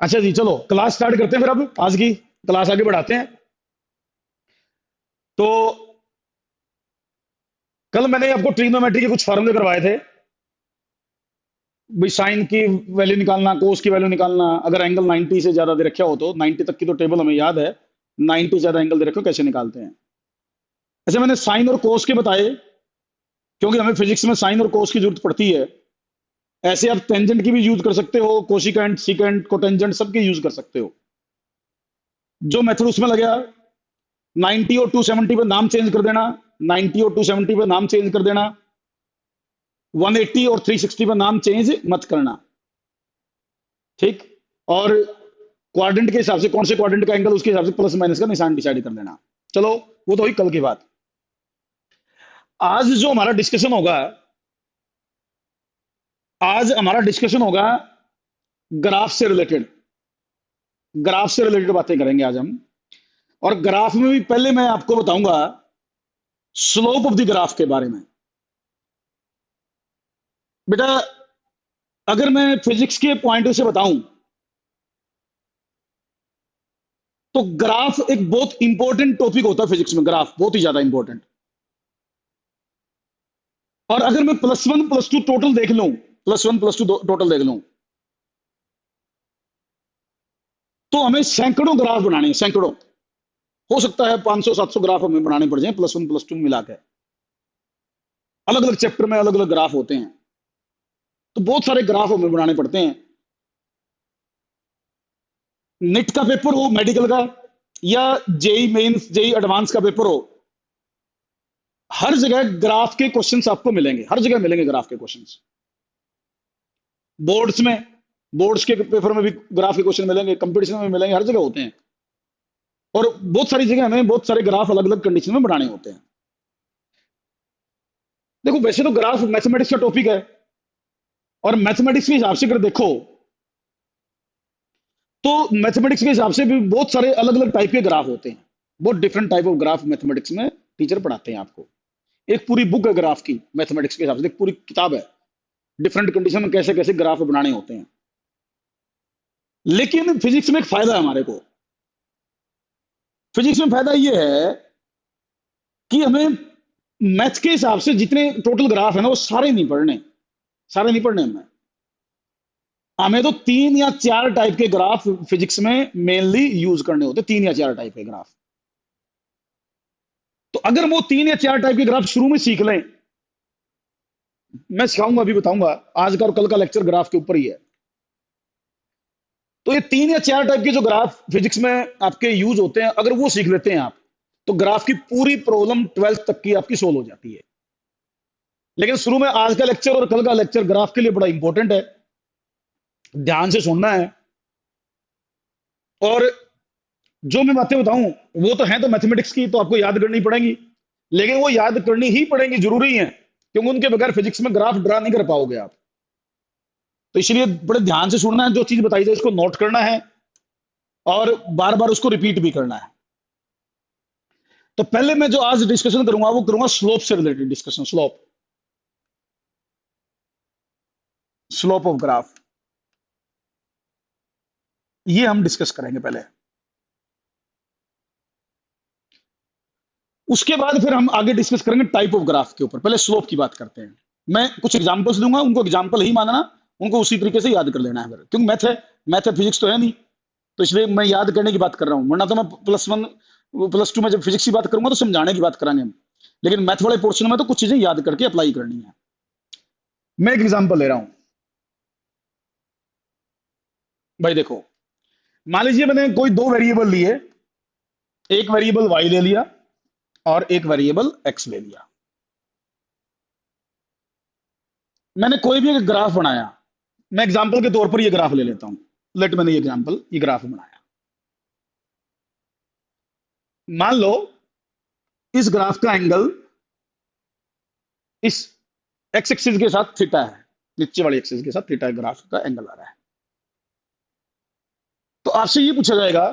अच्छा जी, चलो class start करते हैं फिर। अब आज की क्लास आगे बढ़ाते हैं। तो कल मैंने आपको ट्रिग्नोमेट्री के कुछ फॉर्मूले करवाए थे। भाई साइन की वैल्यू निकालना, कोस की वैल्यू निकालना, अगर एंगल 90 से ज्यादा दे रखा हो तो 90 तक की तो टेबल हमें याद है। 90 से ज्यादा एंगल दे रखे हो कैसे निकालते हैं। ऐसे मैंने साइन और कोस के बताए, क्योंकि हमें फिजिक्स में साइन और कोस की जरूरत पड़ती है। ऐसे आप टेंजेंट की भी यूज कर सकते हो, कोसिकेंट सीकेंट कोटेंजेंट सबके यूज कर सकते हो। जो मेथड उसमें लगे, 90 और 270 पे नाम चेंज कर देना, 90 और 270 पे नाम चेंज कर देना, 180 और 360 पे नाम चेंज मत करना। ठीक। और क्वाड्रेंट के हिसाब से कौन से क्वाड्रेंट का एंगल, उसके हिसाब से प्लस माइनस का निशान डिसाइड कर देना। चलो, वो तो हुई कल की बात। आज जो हमारा डिस्कशन होगा, आज हमारा डिस्कशन होगा ग्राफ से रिलेटेड। ग्राफ से रिलेटेड बातें करेंगे आज हम। और ग्राफ में भी पहले मैं आपको बताऊंगा स्लोप ऑफ द ग्राफ के बारे में। बेटा, अगर मैं फिजिक्स के पॉइंट से बताऊं तो ग्राफ एक बहुत इंपॉर्टेंट टॉपिक होता है फिजिक्स में। ग्राफ बहुत ही ज्यादा इंपॉर्टेंट। और अगर मैं plus one plus two total देख लूं, plus one plus two total देख लूं, तो हमें सैकड़ों ग्राफ बनाने हैं, सैकड़ों। हो सकता है 500-700 ग्राफ हमें बनाने पड़ जाए, प्लस वन प्लस टू मिला के। अलग अलग चैप्टर में अलग अलग ग्राफ होते हैं, तो बहुत सारे ग्राफ हमें बनाने पड़ते हैं। नेट का पेपर हो, मेडिकल का, या जेई मेंस जेई एडवांस का पेपर हो, हर जगह ग्राफ के क्वेश्चंस आपको मिलेंगे, हर जगह मिलेंगे ग्राफ के क्वेश्चंस। बोर्ड्स में, बोर्ड्स के पेपर में भी ग्राफ के क्वेश्चन मिलेंगे, कंपटीशन में मिलेंगे, हर जगह होते हैं। और बहुत सारी जगह हमें बहुत सारे ग्राफ अलग अलग कंडीशन में बनाने होते हैं। देखो, वैसे तो ग्राफ मैथमेटिक्स का टॉपिक है, और मैथमेटिक्स के हिसाब से अगर देखो तो मैथमेटिक्स के हिसाब से भी बहुत सारे अलग अलग टाइप के ग्राफ होते हैं। बहुत different type of graph mathematics में टीचर पढ़ाते हैं आपको। एक पूरी बुक है ग्राफ की, मैथमेटिक्स के हिसाब से एक पूरी किताब है, डिफरेंट कंडीशन में कैसे कैसे ग्राफ बनाने होते हैं। लेकिन फिजिक्स में एक फायदा है हमारे को। फिजिक्स में फायदा ये है कि हमें मैथ के हिसाब से जितने टोटल ग्राफ है ना, वो सारे नहीं पढ़ने, सारे नहीं पढ़ने हमें। हमें तो 3 या 4 टाइप के ग्राफ फिजिक्स में मेनली यूज करने होते, 3 या 4 टाइप के ग्राफ। तो अगर वो 3 या 4 टाइप के ग्राफ शुरू में सीख लें, मैं सिखाऊंगा, अभी बताऊंगा। आज का और कल का लेक्चर ग्राफ के ऊपर ही है। तो ये 3 या 4 टाइप के जो ग्राफ फिजिक्स में आपके यूज होते हैं, अगर वो सीख लेते हैं आप, तो ग्राफ की पूरी प्रॉब्लम 12th तक की आपकी सोल्व हो जाती है। लेकिन शुरू में आज का लेक्चर और कल का लेक्चर ग्राफ के लिए बड़ा इंपॉर्टेंट है, ध्यान से सुनना है। और जो मैं बातें बताऊं वो तो है तो मैथमेटिक्स की, तो आपको याद करनी पड़ेगी। लेकिन वो याद करनी ही पड़ेगी, जरूरी है, क्योंकि उनके बगैर फिजिक्स में ग्राफ ड्रा नहीं कर पाओगे आप। तो इसलिए बड़े ध्यान से सुनना है, जो चीज बताई जाए इसको नोट करना है, और बार बार उसको रिपीट भी करना है। तो पहले मैं जो आज डिस्कशन करूंगा वो करूंगा स्लोप से related discussion. Slope, slope of graph, ये हम डिस्कस करेंगे पहले। उसके बाद फिर हम आगे डिस्कस करेंगे टाइप ऑफ ग्राफ के ऊपर। पहले स्लोप की बात करते हैं। मैं कुछ एग्जांपल्स दूंगा, उनको एग्जांपल ही मानना, उनको उसी तरीके से याद कर लेना है फिर, क्योंकि मैथ है, मैथ है, फिजिक्स तो है नहीं। तो इसलिए मैं याद करने की बात कर रहा हूं, वरना तो मैं प्लस वन प्लस टू में जब फिजिक्स की बात करूंगा तो समझाने की बात करेंगे हम। लेकिन मैथ वाले पोर्शन में तो कुछ चीजें याद करके अप्लाई करनी है। मैं एक एग्जाम्पल ले रहा हूं। भाई देखो, मान लीजिए मैंने कोई दो वेरिएबल लिए, एक वेरिएबल वाई ले लिया और एक वेरिएबल एक्स ले लिया। मैंने कोई भी एक ग्राफ बनाया। मैं एग्जाम्पल के तौर पर ये ग्राफ ले लेता हूं। लेट, मैंने ये एग्जाम्पल, ये ग्राफ बनाया। मान लो इस ग्राफ का एंगल इस एक्स एक्सिस के साथ थीटा है, नीचे वाली एक्सिस के साथ थीटा ग्राफ का एंगल आ रहा है। तो आपसे ये पूछा जाएगा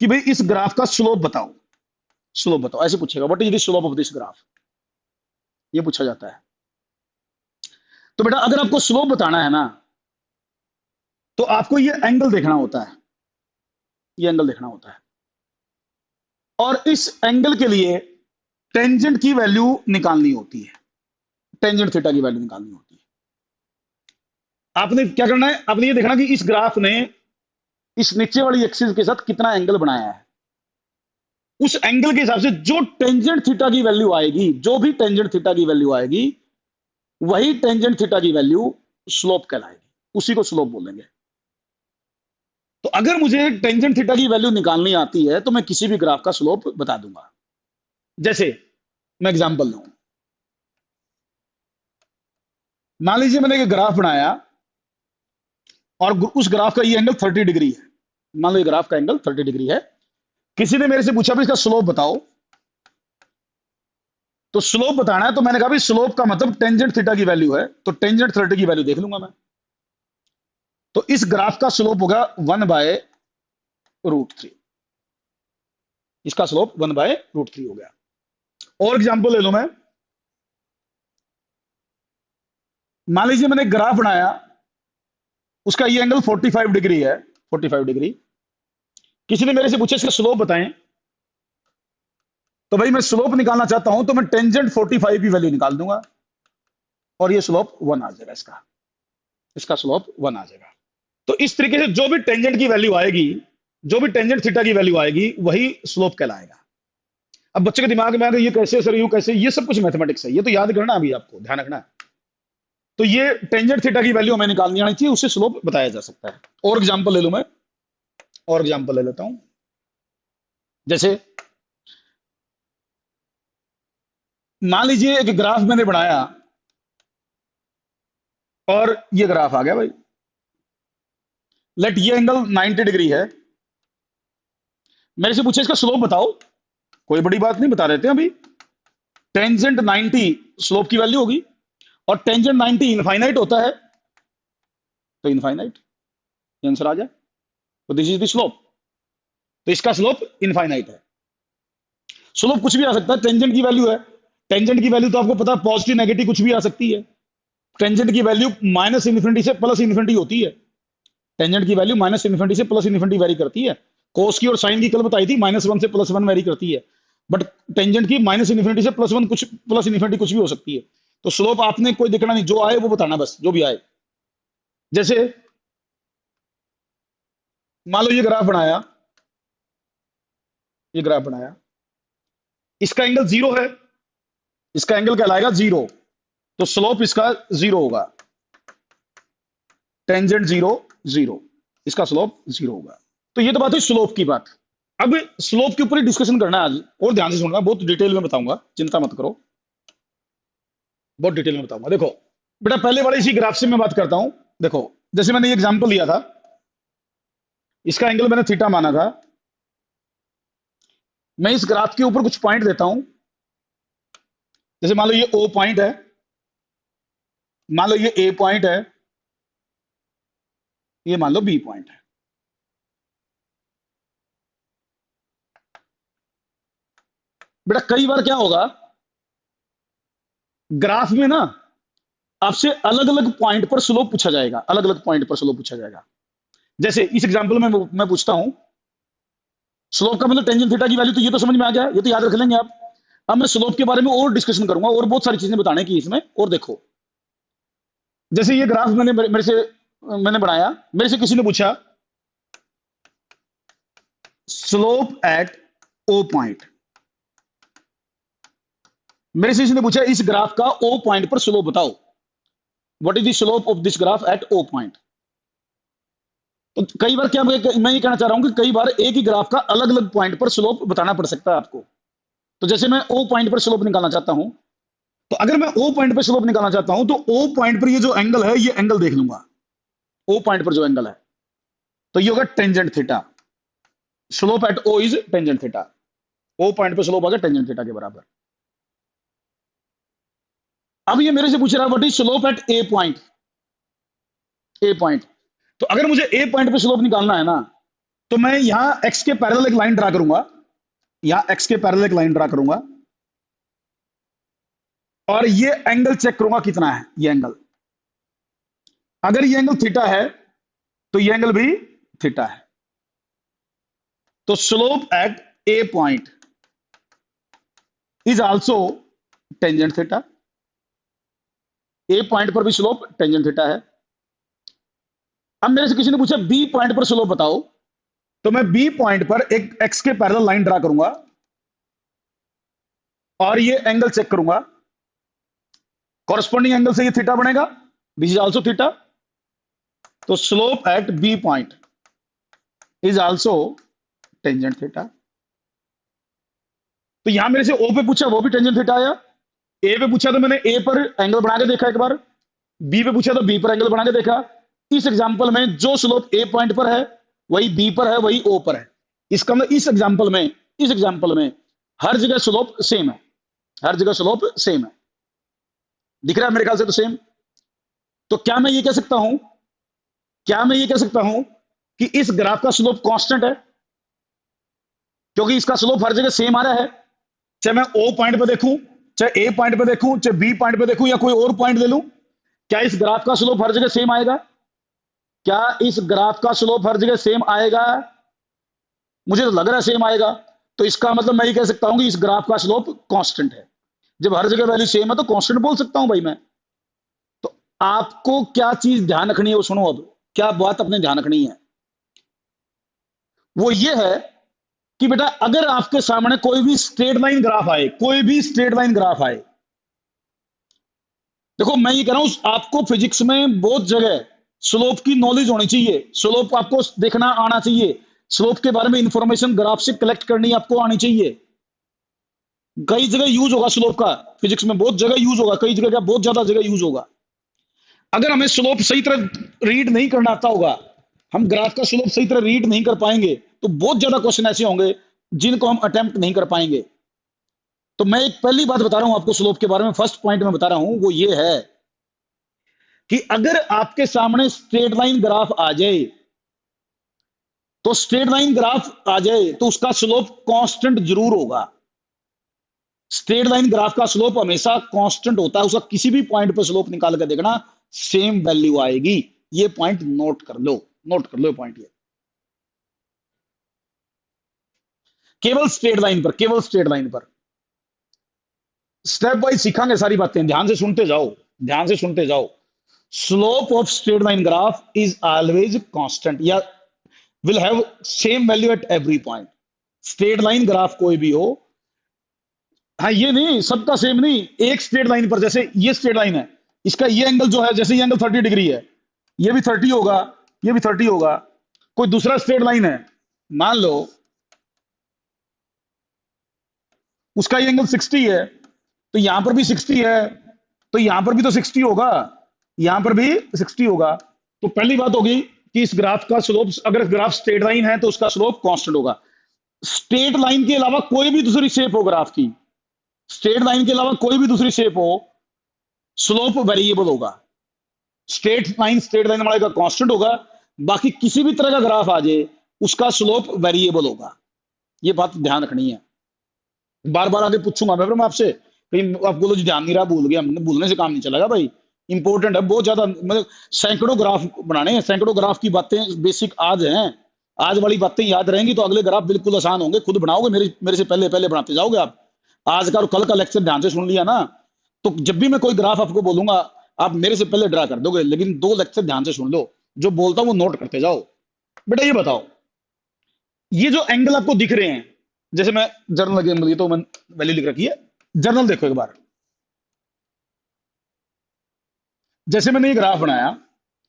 कि भाई इस ग्राफ का स्लोप बताओ, स्लोप बताओ, ऐसे पूछेगा, what is the slope of this graph, ये पूछा जाता है। तो बेटा, अगर आपको स्लोप बताना है ना, तो आपको ये एंगल देखना होता है, ये एंगल देखना होता है, और इस एंगल के लिए टेंजेंट की वैल्यू निकालनी होती है, टेंजेंट थीटा की वैल्यू निकालनी होती है। आपने क्या करना है, आपने ये देखना कि इस ग्राफ ने इस नीचे वाली एक्सिस के साथ कितना एंगल बनाया है। उस एंगल के हिसाब से जो टेंजेंट थीटा की वैल्यू आएगी, जो भी टेंजेंट थीटा की वैल्यू आएगी, वही टेंजेंट थीटा की वैल्यू स्लोप कहलाएगी, उसी को स्लोप बोलेंगे। तो अगर मुझे टेंजेंट थीटा की वैल्यू निकालनी आती है तो मैं किसी भी ग्राफ का स्लोप बता दूंगा। जैसे मैं एग्जांपल लूं, मान लीजिए मैंने एक ग्राफ बनाया और उस ग्राफ का ये एंगल 30 डिग्री है। मान लो ये ग्राफ का एंगल 30 डिग्री है। किसी ने मेरे से पूछा भी इसका स्लोप बताओ, तो स्लोप बताना है तो मैंने कहा भी स्लोप का मतलब टेंजेंट थीटा की वैल्यू है, तो टेंजेंट 30 की वैल्यू देख लूंगा मैं। तो इस ग्राफ का स्लोप होगा 1/√3, इसका स्लोप 1/√3 हो गया। और एग्जांपल ले लो मैं, मान लीजिए मैंने एक ग्राफ बनाया, उसका ये एंगल 45 डिग्री है, 45 डिग्री। किसी ने मेरे से पूछा इसका स्लोप बताएं, तो भाई मैं स्लोप निकालना चाहता हूं तो मैं टेंजेंट 45 की वैल्यू निकाल दूंगा और ये स्लोप 1 आ जाएगा, इसका इसका स्लोप 1 आ जाएगा। तो इस तरीके से जो भी टेंजेंट की वैल्यू आएगी, जो भी टेंजेंट थीटा की वैल्यू आएगी, वही स्लोप कहलाएगा। अब बच्चे के दिमाग में आ गया ये कैसे सर, यूं कैसे, ये सब कुछ मैथमेटिक्स है, ये तो याद करना, अभी आपको ध्यान रखना है। तो ये टेंजेंट थीटा की वैल्यू हमें निकालनी आनी चाहिए, उससे स्लोप बताया जा सकता है। और एग्जांपल ले लूं मैं, और एग्जांपल ले लेता हूं। जैसे मान लीजिए एक ग्राफ मैंने बनाया और ये ग्राफ आ गया भाई, लेट ये एंगल 90 डिग्री है। मेरे से पूछे इसका स्लोप बताओ, कोई बड़ी बात नहीं, बता देते हैं अभी। टेंजेंट 90 स्लोप की वैल्यू होगी, और टेंजेंट 90 इनफाइनाइट होता है, तो इनफाइनाइट आंसर आ जाए। तो दिस इज द स्लोप, तो इसका स्लोप इनफाइनाइट है। स्लोप कुछ भी आ सकता है, टेंजेंट की वैल्यू है, टेंजेंट की वैल्यू तो आपको पता है पॉजिटिव नेगेटिव कुछ भी आ सकती है। टेंजेंट की वैल्यू माइनस इन्फिनिटी से प्लस इन्फिनिटी होती है, टेंजेंट की वैल्यू माइनस इन्फिनिटी से प्लस इन्फिनिटी वेरी करती है। कोस की और साइन की कल बताई थी, -1 से +1 वेरी करती है, बट टेंजेंट की माइनस इन्फिनिटी से +1 कुछ, प्लस इन्फिनिटी कुछ भी हो सकती है। तो स्लोप आपने कोई देखना नहीं, जो आए वो बताना, बस जो भी आए। जैसे मान लो ये ग्राफ बनाया, ये ग्राफ बनाया, इसका एंगल 0 है, इसका एंगल कहलाएगा 0, तो स्लोप इसका 0 होगा। टेंजेंट 0 0, इसका स्लोप 0 होगा। तो ये तो बात हुई स्लोप की बात। अब स्लोप के ऊपर ही डिस्कशन करना है आज, और ध्यान से सुनना, बहुत डिटेल में बताऊंगा, चिंता मत करो, बहुत डिटेल में बताऊंगा। देखो बेटा, पहले वाले इसी ग्राफ से मैं बात करता हूं। देखो जैसे मैंने ये एग्जांपल लिया था, इसका एंगल मैंने थीटा माना था। मैं इस ग्राफ के ऊपर कुछ पॉइंट देता हूं, जैसे मान लो ये ओ पॉइंट है, मान लो ये ए पॉइंट है, ये मान लो बी पॉइंट है। बेटा कई बार क्या होगा, ग्राफ में ना आपसे अलग अलग पॉइंट पर स्लोप पूछा जाएगा, अलग अलग पॉइंट पर स्लोप पूछा जाएगा। जैसे इस एग्जांपल में मैं पूछता हूं, स्लोप का मतलब टेंजेंट थीटा की वैल्यू, तो ये तो समझ में आ गया, ये तो याद रख लेंगे आप। अब मैं स्लोप के बारे में और डिस्कशन करूंगा, और बहुत सारी चीजें बताने की इसमें। और देखो जैसे ये ग्राफ मैंने बनाया, मेरे से किसी ने पूछा स्लोप एट ओ पॉइंट, मेरे से किसी ने पूछा इस ग्राफ का ओ पॉइंट पर स्लोप बताओ, what is the slope of this graph at O point. तो कई बार क्या मैं ये कहना चाह रहा हूं कि कई बार एक ही ग्राफ का अलग अलग पॉइंट पर स्लोप बताना पड़ सकता है आपको। तो जैसे मैं ओ पॉइंट पर स्लोप निकालना चाहता हूं, तो अगर मैं ओ पॉइंट पर स्लोप निकालना चाहता हूं तो ओ पॉइंट पर ये जो एंगल है, ये एंगल देख लूंगा, ओ पॉइंट पर जो एंगल है, तो ये होगा tangent theta. Slope at O is tangent theta, O point पर स्लोप आ गया टेंजेंट थीटा के बराबर। अब ये मेरे से पूछ रहा है what is slope at A point, A point. तो अगर मुझे ए पॉइंट पे स्लोप निकालना है ना, तो मैं यहां एक्स के पैरेलल एक लाइन ड्रा करूंगा, यहां एक्स के पैरेलल एक लाइन ड्रा करूंगा, और ये एंगल चेक करूंगा कितना है ये एंगल। अगर ये एंगल थीटा है तो ये एंगल भी थीटा है। तो slope at A point is also tangent theta. A point पर भी स्लोप टेंजेंट थीटा है। अब मेरे से किसी ने पूछा बी पॉइंट पर स्लोप बताओ, तो मैं बी पॉइंट पर एक एक्स के पैरेलल लाइन ड्रा करूंगा और ये एंगल चेक करूंगा, कॉरस्पॉन्डिंग एंगल से ये थीटा बनेगा, दिस इज आल्सो थीटा। तो slope at B point is also tangent theta. तो यहां मेरे से ओ पे पूछा, वो भी टेंजेंट थीटा आया। ए पे पूछा तो मैंने ए पर एंगल बना के देखा एक बार, बी पे पूछा तो बी पर एंगल बना के देखा। इस एग्जांपल में जो स्लोप ए पॉइंट पर है वही बी पर है, वही ओ पर है। इसका मतलब इस एग्जांपल में हर जगह स्लोप सेम है, हर जगह स्लोप सेम है। दिख रहा है मेरे ख्याल से तो सेम। तो क्या मैं ये कह सकता हूं, कि इस ग्राफ का स्लोप कांस्टेंट है, क्योंकि इसका स्लोप हर जगह सेम आ रहा है। चाहे मैं ओ पॉइंट पे देखूं, चाहे ए पॉइंट पे देखूं, चाहे बी पॉइंट पे देखूं, या कोई और पॉइंट ले लूं, क्या इस ग्राफ का स्लोप हर जगह सेम आएगा? क्या इस ग्राफ का स्लोप हर जगह सेम आएगा? मुझे तो लग रहा है सेम आएगा। तो इसका मतलब मैं ये कह सकता हूं कि इस ग्राफ का स्लोप कांस्टेंट है। जब हर जगह वैल्यू सेम है तो कांस्टेंट बोल सकता हूं भाई मैं। तो आपको क्या चीज ध्यान रखनी है वो सुनो। अब क्या बात अपने ध्यान रखनी है वो ये है कि बेटा अगर आपके सामने कोई भी स्ट्रेट लाइन ग्राफ आए, देखो मैं ये कह रहा हूं आपको फिजिक्स में बहुत जगह स्लोप की नॉलेज होनी चाहिए, स्लोप आपको देखना आना चाहिए, स्लोप के बारे में इंफॉर्मेशन ग्राफ से कलेक्ट करनी आपको आनी चाहिए। कई जगह यूज होगा स्लोप का, फिजिक्स में बहुत जगह यूज होगा, कई जगह क्या बहुत ज्यादा जगह यूज होगा। अगर हमें स्लोप सही तरह रीड नहीं करना आता होगा, हम ग्राफ का स्लोप सही तरह रीड नहीं कर पाएंगे, तो बहुत ज्यादा क्वेश्चन ऐसे होंगे जिनको हम अटेम्प्ट नहीं कर पाएंगे। तो मैं एक पहली बात बता रहा हूं आपको स्लोप के बारे में, फर्स्ट पॉइंट में बता रहा हूं वो ये है कि अगर आपके सामने स्ट्रेट लाइन ग्राफ आ जाए, तो उसका स्लोप कांस्टेंट जरूर होगा। स्ट्रेट लाइन ग्राफ का स्लोप हमेशा कांस्टेंट होता है, उसका किसी भी पॉइंट पर स्लोप निकाल कर देखना सेम वैल्यू आएगी। ये पॉइंट नोट कर लो ये पॉइंट। ये केवल स्ट्रेट लाइन पर स्टेप वाइज सीखेंगे सारी बातें, ध्यान से सुनते जाओ। Slope of straight line graph is always constant या will have same value at every point. Straight line graph कोई भी हो, हाँ ये नहीं सबका सेम नहीं, एक स्ट्रेट लाइन पर, जैसे ये स्ट्रेट लाइन है, इसका ये एंगल जो है, जैसे ये एंगल 30 डिग्री है, ये भी 30 होगा, ये भी 30 होगा। कोई दूसरा स्ट्रेट लाइन है, मान लो उसका ये एंगल 60 है, तो यहां पर भी 60 है, तो यहां पर भी तो 60 होगा, यहां पर भी 60 होगा। तो पहली बात होगी कि इस ग्राफ का स्लोप, अगर ग्राफ स्ट्रेट लाइन है तो उसका स्लोप कांस्टेंट होगा। स्ट्रेट लाइन के अलावा कोई भी दूसरी शेप हो ग्राफ की, स्ट्रेट लाइन के अलावा कोई भी दूसरी शेप हो, स्लोप वेरिएबल होगा। स्ट्रेट लाइन वाले का कांस्टेंट होगा, बाकी किसी भी तरह का ग्राफ आ जाए उसका स्लोप वेरिएबल होगा। ये बात ध्यान रखनी है। बार बार आगे पूछूंगा मैं आपसे, कहीं आप बोलो जी ध्यान नहीं रहा, भूल गया। हमने भूलने से काम नहीं चलेगा भाई, इंपॉर्टेंट है बहुत ज्यादा। मतलब सैकड़ों ग्राफ बनाने हैं, सैकड़ों ग्राफ की बातें बेसिक आज हैं, आज वाली बातें याद रहेंगी तो अगले ग्राफ बिल्कुल आसान होंगे। खुद बनाओगे, मेरे से पहले बनाते जाओगे आप। आज का और कल का लेक्चर ध्यान से सुन लिया ना, तो जब भी मैं कोई ग्राफ आपको बोलूंगा आप मेरे से पहले ड्रा कर दोगे, लेकिन 2 लेक्चर ध्यान से सुन लो, जो बोलता हूं वो नोट करते जाओ। बेटा ये बताओ, ये जो एंगल आपको दिख रहे हैं, जैसे मैं जर्नल एंगल, ये तो मैं वैल्यू लिख रखी है, जर्नल देखो एक बार। जैसे मैंने ये ग्राफ बनाया,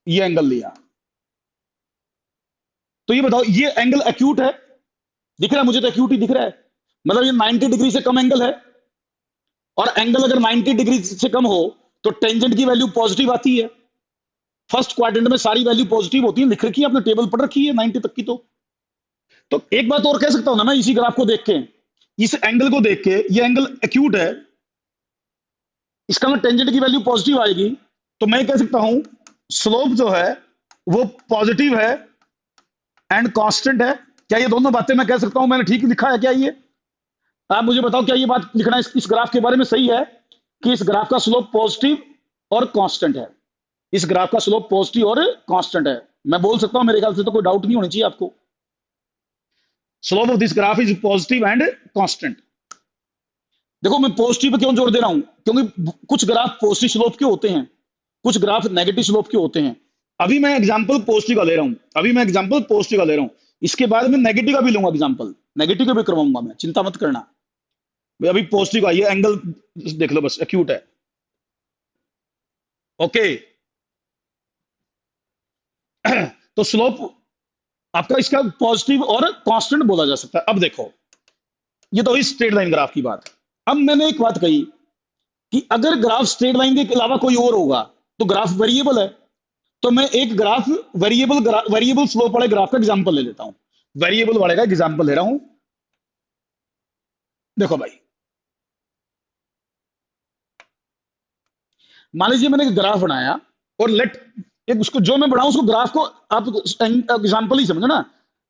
ये एंगल लिया, तो ये बताओ ये एंगल एक्यूट है, दिख रहा है मुझे तो एक्यूट ही दिख रहा है, मतलब ये 90 डिग्री से कम एंगल है। और एंगल अगर 90 डिग्री से कम हो तो टेंजेंट की वैल्यू पॉजिटिव आती है। फर्स्ट क्वाड्रेंट में सारी वैल्यू पॉजिटिव होती है, लिख रखी है, आपने टेबल पढ़ रखी है 90 तक की। तो एक बात और कह सकता हूं ना मैं, इसी ग्राफ को देख के, इस एंगल को देख के, ये एंगल एक्यूट है, इसका मतलब टेंजेंट की वैल्यू पॉजिटिव आएगी, तो मैं कह सकता हूं स्लोप जो है वो पॉजिटिव है एंड कांस्टेंट है। क्या ये दोनों बातें मैं कह सकता हूं? मैंने ठीक लिखा है क्या? ये आप मुझे बताओ, क्या ये बात लिखना इस ग्राफ के बारे में सही है कि इस ग्राफ का स्लोप पॉजिटिव और कांस्टेंट है? इस ग्राफ का स्लोप पॉजिटिव और कांस्टेंट है, मैं बोल सकता हूं, मेरे ख्याल से तो कोई डाउट नहीं होनी चाहिए आपको। Slope of this graph is positive and constant. देखो मैं पॉजिटिव पे क्यों जोर दे रहा हूं, क्योंकि कुछ ग्राफ पॉजिटिव स्लोप के होते हैं, कुछ ग्राफ नेगेटिव स्लोप के होते हैं। अभी मैं एग्जांपल पॉजिटिव का ले रहा हूं, अभी मैं एग्जांपल पॉजिटिव का ले रहा हूं, इसके बाद मैं नेगेटिव का भी लूंगा एग्जांपल, नेगेटिव का भी करवाऊंगा मैं, चिंता मत करना भाई। अभी पॉजिटिव का ये एंगल देख लो बस, एक्यूट है, ओके। तो स्लोप आपका इसका पॉजिटिव और कांस्टेंट बोला जा सकता है। अब देखो, ये तो हुई स्ट्रेट लाइन ग्राफ की बात। अब मैंने एक बात कही कि अगर ग्राफ स्ट्रेट लाइन के अलावा कोई और होगा तो ग्राफ वेरिएबल है, तो मैं एक ग्राफ वेरिएबल स्लोप वाले ग्राफ का एग्जांपल ले लेता हूं, वेरिएबल वाले का एग्जांपल ले रहा हूं। देखो भाई, मान लीजिए मैंने एक ग्राफ बनाया और लेट एक उसको जो मैं बनाऊं उसको ग्राफ को आप एग्जांपल ही समझो ना,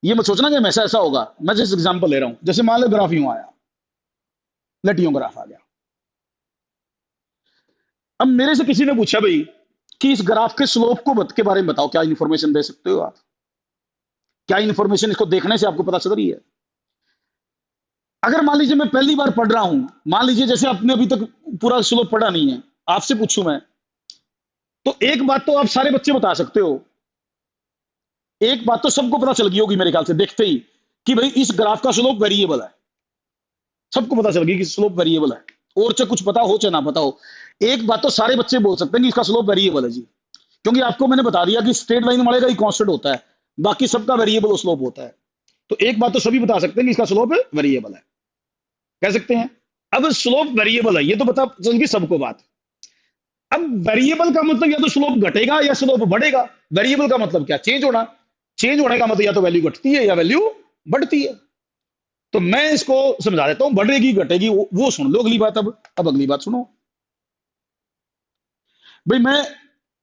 ये मत सोचना कि ऐसा ऐसा होगा। मैं जैसे एग्जांपल ले रहा हूं, जैसे मान लो ग्राफ यूं आया, लेट यूं ग्राफ आ गया। अब मेरे से किसी ने पूछा भाई कि इस ग्राफ के स्लोप को के बारे में बताओ, क्या इंफॉर्मेशन दे सकते हो आप, क्या इंफॉर्मेशन इसको देखने से आपको पता चल रही है। अगर मान लीजिए मैं पहली बार पढ़ रहा हूं, मान लीजिए जैसे आपने अभी तक पूरा स्लोप पढ़ा नहीं है, आपसे पूछूं मैं, तो एक बात तो आप सारे बच्चे बता सकते हो, एक बात तो सबको पता चल गई होगी मेरे ख्याल से देखते ही, कि भाई इस ग्राफ का स्लोप वेरिएबल है। सबको पता चल गई कि स्लोप वेरिएबल है, और चाहे कुछ पता हो चाहे ना पता हो, एक बात तो सारे बच्चे बोल सकते हैं कि इसका स्लोप वेरिएबल है जी, क्योंकि आपको मैंने बता दिया कि स्ट्रेट लाइन वाले का ही कांस्टेंट होता है, बाकी सबका वेरिएबल स्लोप होता है। तो एक बात तो सभी बता सकते हैं कि इसका स्लोप वेरिएबल है, कह सकते हैं। अब स्लोप वेरिएबल है ये तो बता चल गई सबको बात। अब वेरिएबल का मतलब या तो स्लोप घटेगा या स्लोप बढ़ेगा। वेरिएबल का मतलब क्या, चेंज होना। चेंज होने का मतलब या तो वैल्यू घटती है या वैल्यू बढ़ती है। तो मैं इसको समझा देता हूं, बढ़ेगी घटेगी वो सुन लो अगली बात। अब अगली बात सुनो भाई, मैं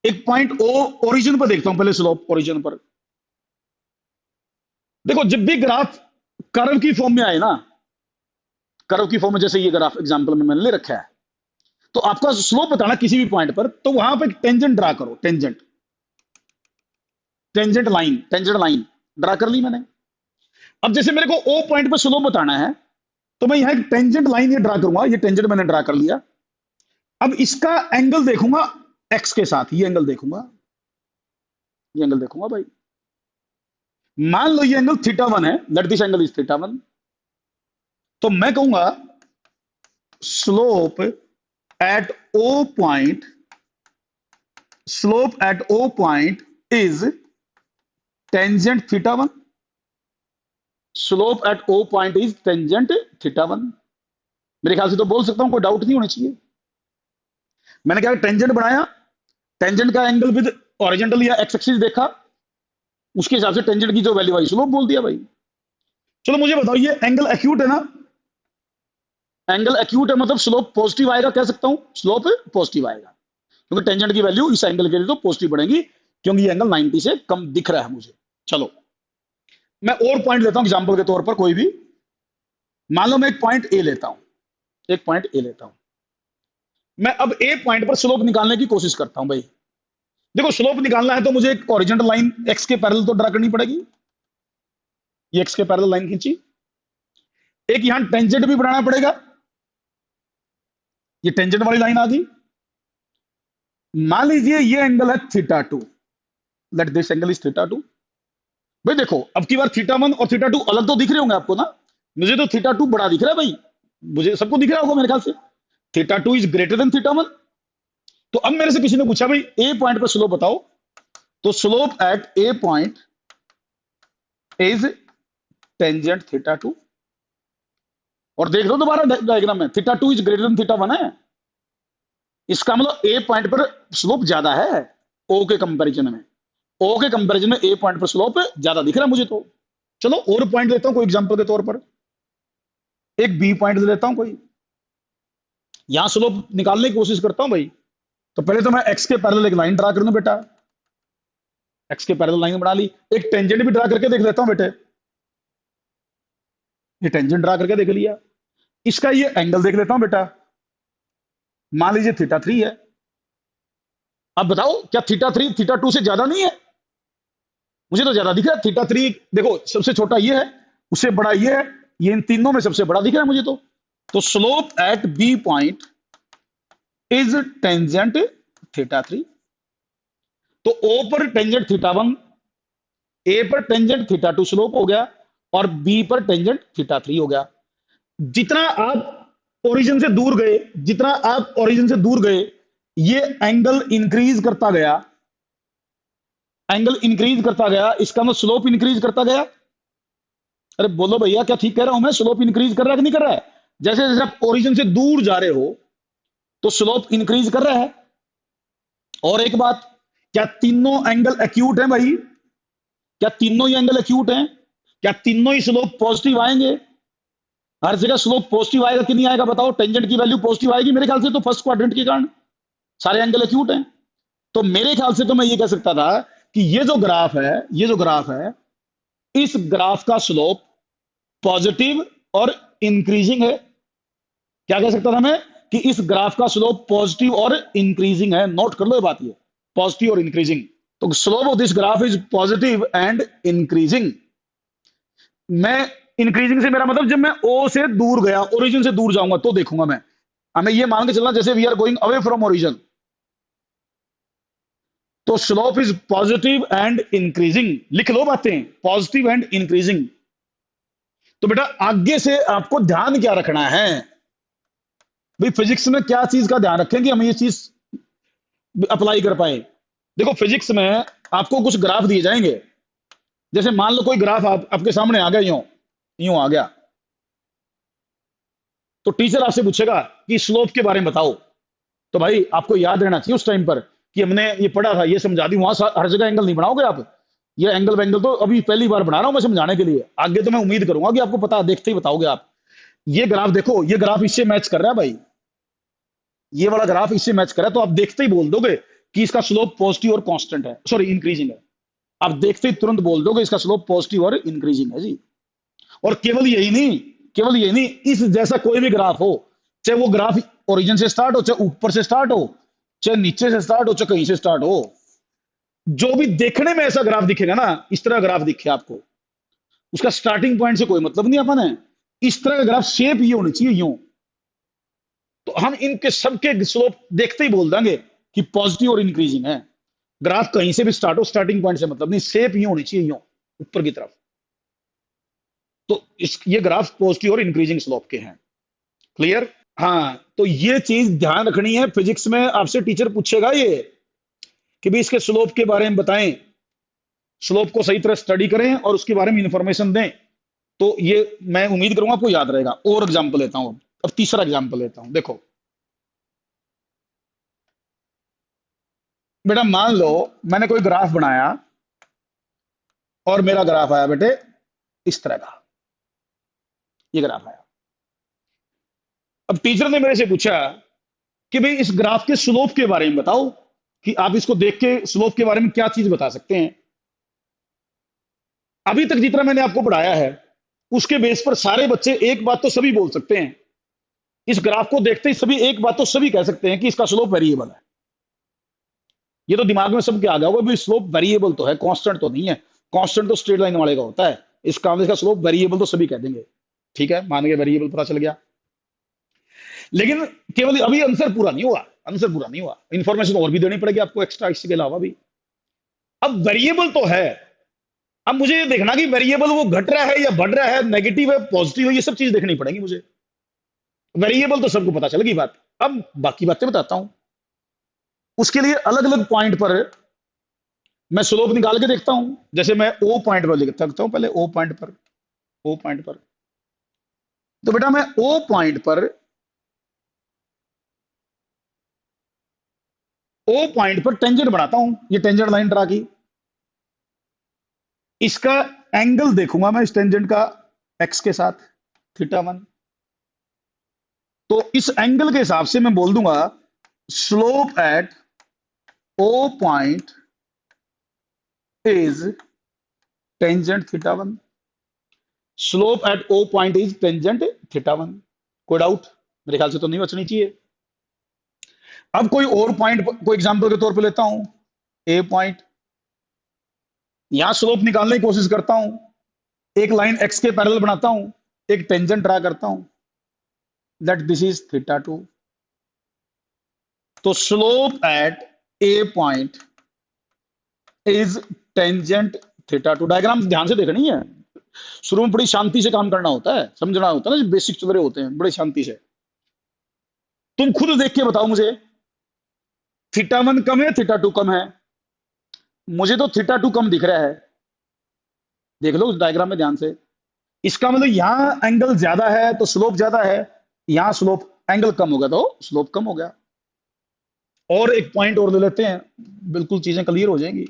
एक पॉइंट ओ ओरिजिन पर देखता हूं, पहले स्लोप ओरिजिन पर। देखो जब भी ग्राफ कर्व की फॉर्म में आए ना, कर्व की फॉर्म में, जैसे ये ग्राफ एग्जांपल में मैंने ले रखा है, तो आपका स्लोप बताना किसी भी पॉइंट पर, तो वहां पर टेंजेंट ड्रा करो, टेंजेंट, टेंजेंट लाइन ड्रा कर ली मैंने। अब जैसे मेरे को ओ पॉइंट पर स्लोप बताना है, तो मैं यहां एक टेंजेंट लाइन ये ड्रा करूंगा, ये टेंजेंट मैंने ड्रा कर लिया। अब इसका एंगल देखूंगा एक्स के साथ, ये एंगल देखूंगा, ये एंगल देखूंगा भाई। मान लो ये एंगल थीटा 1 है, let this angle is theta 1। तो मैं कहूंगा slope at O point, slope at O point is tangent theta 1। Slope at O point is tangent theta 1। मेरे ख्याल से तो बोल सकता हूं, कोई डाउट नहीं होना चाहिए। मैंने क्या टेंजेंट बनाया, टेंजेंट का एंगल विद हॉरिजॉन्टल या एक्स एक्सिस देखा, उसके हिसाब से टेंजेंट की जो वैल्यू आई स्लोप बोल दिया भाई। चलो मुझे बताओ, ये एंगल एक्यूट है ना, एंगल एक्यूट है मतलब स्लोप पॉजिटिव आएगा, कह सकता हूं स्लोप पॉजिटिव आएगा, क्योंकि टेंजेंट की वैल्यू इस एंगल के लिए तो पॉजिटिव बढ़ेगी, क्योंकि ये एंगल 90 से कम दिख रहा है मुझे। चलो मैं और पॉइंट लेता हूं एग्जांपल के तौर पर, कोई भी मान लो मैं एक पॉइंट ए लेता हूं, एक पॉइंट ए लेता हूं मैं। अब ए पॉइंट पर स्लोप निकालने की कोशिश करता हूं भाई। देखो स्लोप निकालना है तो मुझे एक हॉरिजॉन्टल लाइन एक्स के पैरेलल तो ड्रा करनी पड़ेगी, ये एक्स के पैरेलल लाइन खींची, एक यहां टेंजेंट भी बनाना पड़ेगा, ये टेंजेंट वाली लाइन आ गई। मान लीजिए ये एंगल है theta 2, late this angle is theta 2। भाई देखो अब की बार थीटा 1 और थीटा 2 अलग तो दिख रहे होंगे आपको ना, मुझे तो थीटा 2 बड़ा दिख रहा है भाई, मुझे सबको दिख रहा होगा मेरे ख्याल से, theta 2 is greater than theta 1। तो अब मेरे से किसी ने पूछा भाई ए पॉइंट पर स्लोप बताओ, तो slope at A point is tangent theta 2। और देख लो दोबारा डायग्राम में, theta 2 is greater than theta 1 है, इसका मतलब ए पॉइंट पर स्लोप ज्यादा है ओ के कंपैरिजन में, ओ के कंपैरिजन में ए पॉइंट पर स्लोप ज्यादा दिख रहा है मुझे तो। चलो और पॉइंट लेता हूं कोई एग्जांपल के तौर पर, एक बी पॉइंट ले लेता हूं कोई, यहां स्लोप निकालने की कोशिश करता हूं भाई। तो पहले तो मैं एक्स के पैरेलल एक लाइन ड्रा कर दूं बेटा, एक्स के पैरेलल लाइन बना ली, एक टेंजेंट भी ड्रा करके देख लेता हूं बेटे, ये टेंजेंट ड्रा करके देख लिया, इसका ये एंगल देख लेता हूं बेटा, मान लीजिए थीटा 3 है। अब बताओ क्या थीटा 3 थीटा 2 से ज्यादा नहीं है, मुझे तो ज्यादा दिख रहा है θ3। देखो सबसे छोटा ये है, उससे बड़ा ये है, ये इन तीनों में सबसे बड़ा दिख रहा है मुझे तो slope at B point is tangent θ3। तो ओ पर टेंजेंट θ1, ए पर टेंजेंट θ2 स्लोप हो गया, और बी पर टेंजेंट θ3 हो गया। जितना आप ओरिजिन से दूर गए, जितना आप ओरिजिन से दूर गए, ये एंगल इंक्रीज करता गया, एंगल इंक्रीज करता गया, इसका मतलब स्लोप इंक्रीज करता गया। अरे बोलो भैया, क्या ठीक कह रहा हूं मैं? स्लोप इंक्रीज कर रहा है कि नहीं कर रहा है? जैसे जैसे आप ओरिजिन से दूर जा रहे हो तो स्लोप इंक्रीज कर रहा है। और एक बात, क्या तीनों एंगल एक्यूट है भाई? क्या तीनों ही एंगल एक्यूट हैं? क्या तीनों ही स्लोप पॉजिटिव आएंगे? हर जगह स्लोप पॉजिटिव आएगा कि नहीं आएगा बताओ? टेंजेंट की वैल्यू पॉजिटिव आएगी मेरे ख्याल से तो फर्स्ट क्वाड्रेंट के कारण, सारे एंगल एक्यूट हैं। तो मेरे ख्याल से तो मैं ये कह सकता था कि ये जो ग्राफ है, ये जो ग्राफ है, इस ग्राफ का स्लोप पॉजिटिव और इंक्रीजिंग है। क्या कह सकता था मैं? कि इस ग्राफ का स्लोप पॉजिटिव और इंक्रीजिंग है। नोट कर लो ये बात, ये पॉजिटिव और इंक्रीजिंग। तो slope of this graph is positive and increasing. मैं इंक्रीजिंग से मेरा मतलब जब मैं ओ से दूर गया, ओरिजिन से दूर जाऊंगा तो देखूंगा मैं। हमें ये मान के चलना जैसे we are going away from origin, तो slope is positive and increasing. लिख लो बातें, पॉजिटिव एंड इंक्रीजिंग। तो बेटा आगे से आपको ध्यान क्या रखना है भाई? फिजिक्स में क्या चीज का ध्यान रखें कि हम ये चीज अप्लाई कर पाए? देखो फिजिक्स में आपको कुछ ग्राफ दिए जाएंगे। जैसे मान लो कोई ग्राफ आपके सामने आ गया, यूं यूं आ गया, तो टीचर आपसे पूछेगा कि स्लोप के बारे में बताओ। तो भाई आपको याद रहना चाहिए उस टाइम पर कि हमने ये पढ़ा था, ये समझा दी। वहां हर जगह एंगल नहीं बनाओगे आप। ये एंगल वेंगल तो अभी पहली बार बना रहा हूं मैं समझाने के लिए। आगे तो मैं उम्मीद करूंगा कि आपको पता, देखते ही बताओगे आप। ये ग्राफ देखो, ये ग्राफ इससे मैच कर रहा है भाई, ये वाला ग्राफ इससे मैच कर रहा है। तो आप देखते ही बोल दोगे कि इसका स्लोप पॉजिटिव और कांस्टेंट है, सॉरी इंक्रीजिंग है। आप देखते ही तुरंत बोल दोगे इसका स्लोप पॉजिटिव और इंक्रीजिंग है जी। और केवल यही नहीं, केवल यही नहीं, इस जैसा कोई भी ग्राफ हो, चाहे वो ग्राफ ओरिजिन से स्टार्ट हो, चाहे ऊपर से स्टार्ट हो, चाहे नीचे से स्टार्ट हो, चाहे कहीं से स्टार्ट हो, जो भी देखने में ऐसा ग्राफ दिखेगा ना, इस तरह ग्राफ दिखे आपको, उसका स्टार्टिंग पॉइंट से कोई मतलब नहीं अपन है। इस तरह का ग्राफ शेप ये होनी चाहिए यूं। तो हम इनके सबके स्लोप देखते ही बोल देंगे कि पॉजिटिव और इंक्रीजिंग है। ग्राफ कहीं से भी स्टार्ट हो, स्टार्टिंग पॉइंट से मतलब नहीं, शेप ये होनी चाहिए यूं ऊपर की तरफ। तो ये ग्राफ पॉजिटिव और इंक्रीजिंग स्लोप के हैं। क्लियर? हाँ, तो ये चीज ध्यान रखनी है। फिजिक्स में आपसे टीचर पूछेगा ये कि भी इसके स्लोप के बारे में बताएं, स्लोप को सही तरह स्टडी करें और उसके बारे में इंफॉर्मेशन दें। तो ये मैं उम्मीद करूंगा आपको याद रहेगा। और एग्जांपल लेता हूं, अब तीसरा एग्जांपल लेता हूं। देखो बेटा, मान लो मैंने कोई ग्राफ बनाया और मेरा ग्राफ आया बेटे इस तरह का, ये ग्राफ आया। अब टीचर ने मेरे से पूछा कि भाई इस ग्राफ के स्लोप के बारे में बताओ, कि आप इसको देख के स्लोप के बारे में क्या चीज बता सकते हैं। अभी तक जितना मैंने आपको पढ़ाया है उसके बेस पर सारे बच्चे एक बात तो सभी बोल सकते हैं, इस ग्राफ को देखते ही सभी एक बात तो सभी कह सकते हैं कि इसका स्लोप वेरिएबल है। ये तो दिमाग में सबके आ गया होगा भी स्लोप वेरिएबल तो है, कांस्टेंट तो नहीं है। कांस्टेंट तो स्ट्रेट लाइन वाले का होता है, इसका स्लोप वेरिएबल तो सभी कह देंगे। ठीक है, मान गए वेरिएबल, पता चल गया। लेकिन केवल अभी आंसर पूरा नहीं हुआ, आंसर पूरा नहीं हुआ, इंफॉर्मेशन और भी देनी पड़ेगी आपको एक्स्ट्रा इसके अलावा भी। अब वेरिएबल तो है, अब मुझे ये देखना कि वेरिएबल वो घट रहा है या बढ़ रहा है, नेगेटिव है पॉजिटिव है, ये सब चीज देखनी पड़ेगी मुझे। वेरिएबल तो सबको पता चल गई बात, अब बाकी बातें बताता हूं। उसके लिए अलग अलग पॉइंट पर मैं स्लोप निकाल के देखता हूं। जैसे मैं ओ पॉइंट पर लिख सकता हूं, पहले ओ पॉइंट पर, ओ पॉइंट पर। तो बेटा मैं ओ पॉइंट पर, ओ पॉइंट पर टेंजेंट बनाता हूं, ये टेंजेंट लाइन ड्रा की। इसका एंगल देखूंगा मैं इस टेंजेंट का एक्स के साथ, θ1। तो इस एंगल के हिसाब से मैं बोल दूंगा slope at O point is tangent θ1। Slope at O point is tangent θ1। कोई डाउट? मेरे ख्याल से तो नहीं बचनी चाहिए। अब कोई और पॉइंट, कोई एग्जांपल के तौर पे लेता हूं, ए पॉइंट। यहां स्लोप निकालने की कोशिश करता हूं, एक लाइन एक्स के पैरेलल बनाता हूं, एक टेंजेंट ड्रा करता हूं, that this is theta two. तो slope at A point is tangent theta two. Diagram ध्यान से देखनी है, शुरू में बड़ी शांति से काम करना होता है, समझना होता है ना, बेसिक चल रहे होते हैं बड़े शांति से। तुम खुद देख के बताओ मुझे, थीटा वन कम है थीटा टू कम है? मुझे तो थीटा टू कम दिख रहा है, देख लो उस डायग्राम में ध्यान से। इसका मतलब यहां एंगल ज्यादा है तो स्लोप ज्यादा है, यहां स्लोप एंगल कम हो गया तो स्लोप कम हो गया। और एक पॉइंट और ले लेते हैं, बिल्कुल चीजें क्लियर हो जाएंगी।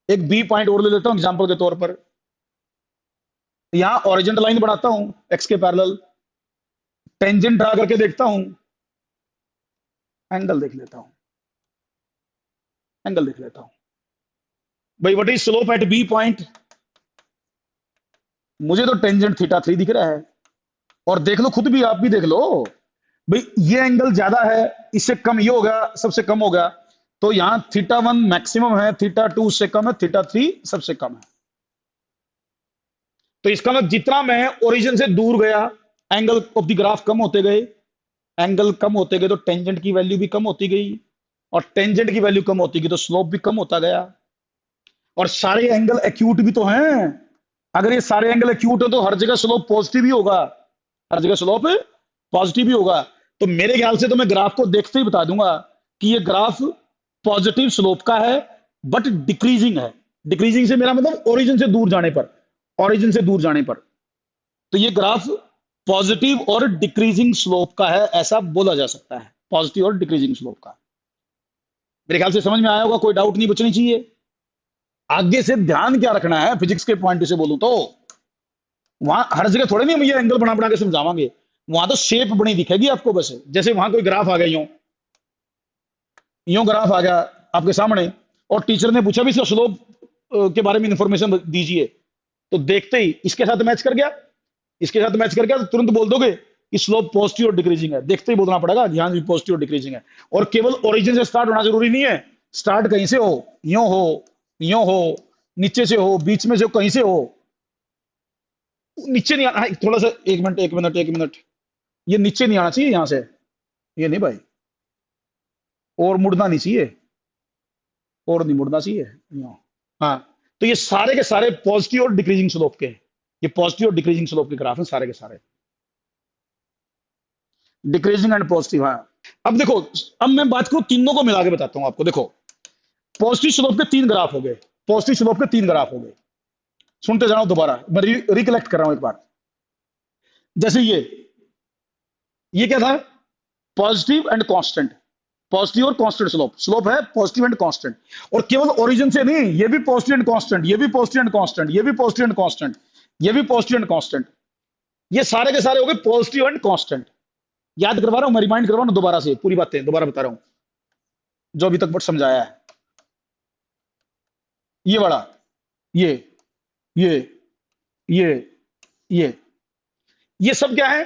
एक बी पॉइंट और ले लेता हूं एग्जांपल के तौर पर। यहां ऑरिजेंटल लाइन बनाता हूं एक्स के पैरेलल, टेंजेंट ड्रा करके देखता हूं, एंगल देख लेता हूं, एंगल देख लेता हूं भाई। What is slope at B point? मुझे तो टेंजेंट थीटा थ्री दिख रहा है। और देख लो खुद भी, आप भी देख लो भाई, ये एंगल ज्यादा है, इससे कम ये होगा, सबसे कम होगा। तो यहां थीटा वन मैक्सिमम है, थीटा टू उससे कम है, थीटा थ्री सबसे कम है। तो इसका मतलब जितना मैं ओरिजिन से दूर गया, एंगल ऑफ द ग्राफ कम होते गए, एंगल कम होते गए तो टेंजेंट की वैल्यू भी कम होती गई, और टेंजेंट की वैल्यू कम होती गई तो स्लोप भी कम होता गया। और सारे एंगल एक्यूट भी तो हैं। अगर ये सारे एंगल एक्यूट हो तो हर जगह स्लोप पॉजिटिव ही होगा, हर जगह स्लोप पॉजिटिव ही होगा। तो मेरे ख्याल से तो मैं ग्राफ को देखते ही बता दूंगा कि ये ग्राफ पॉजिटिव स्लोप का है, बट डिक्रीजिंग है। डिक्रीजिंग से मेरा मतलब ओरिजिन से दूर जाने पर, ओरिजिन से दूर जाने पर। तो ये ग्राफ पॉजिटिव और डिक्रीजिंग स्लोप का है, ऐसा बोला जा सकता है, पॉजिटिव और डिक्रीजिंग स्लोप का। मेरे ख्याल से समझ में आया होगा, कोई डाउट नहीं बचनी चाहिए। आगे से ध्यान क्या रखना है, फिजिक्स के पॉइंट से बोलूं तो वहां हर जगह थोड़े नहीं हम ये एंगल बना बना के समझावांगे, वहां तो शेप बनी दिखेगी आपको बस। जैसे वहां कोई ग्राफ आ गया, यूं यूं ग्राफ आ गया आपके सामने, और टीचर ने पूछा भी इसका स्लोप के बारे में इंफॉर्मेशन दीजिए, तो देखते ही इसके साथ मैच कर गया, इसके साथ मैच कर गया, तो तुरंत बोल दोगे कि स्लोप पॉजिटिव और डिक्रीजिंग है। देखते ही बोलना पड़ेगा ध्यान भी पॉजिटिव और डिक्रीजिंग है। और केवल ओरिजिन से स्टार्ट होना जरूरी नहीं है, स्टार्ट कहीं से हो, यूं हो, यूं हो, नीचे से हो, बीच में से हो, कहीं से हो, नीचे नहीं आना। थोड़ा सा एक मिनट एक मिनट एक मिनट, ये नीचे नहीं आना चाहिए यहां से, ये नहीं भाई, और मुड़ना नहीं चाहिए, और नहीं मुड़ना चाहिए यूं। हाँ, तो ये सारे के सारे पॉजिटिव और डिक्रीजिंग स्लोप के हैं। ये पॉजिटिव और डिक्रीजिंग स्लोप के ग्राफ हैं सारे के सारे, डिक्रीजिंग एंड पॉजिटिव। हाँ, अब देखो, अब मैं बात करूं तीनों को मिला के बताता हूं आपको। देखो, पॉजिटिव स्लोप के तीन ग्राफ हो गए, पॉजिटिव स्लोप के तीन ग्राफ हो गए। सुनते जाओ दोबारा, मैं रिकलेक्ट कर रहा हूं एक बार। जैसे ये क्या था? पॉजिटिव एंड कांस्टेंट, पॉजिटिव और कांस्टेंट स्लोप, स्लोप है पॉजिटिव एंड कांस्टेंट। और केवल ओरिजिन से नहीं, ये भी पॉजिटिव एंड कांस्टेंट, ये भी पॉजिटिव एंड कांस्टेंट, ये भी पॉजिटिव एंड कांस्टेंट, ये भी पॉजिटिव एंड कांस्टेंट। ये सारे के सारे हो गए पॉजिटिव एंड कांस्टेंट। याद करवा रहा हूं मैं, रिमाइंड करवा रहा हूं दोबारा से, पूरी बातें दोबारा बता रहा हूं जो अभी तक बट समझाया है। ये वाला, ये ये ये ये ये सब क्या है?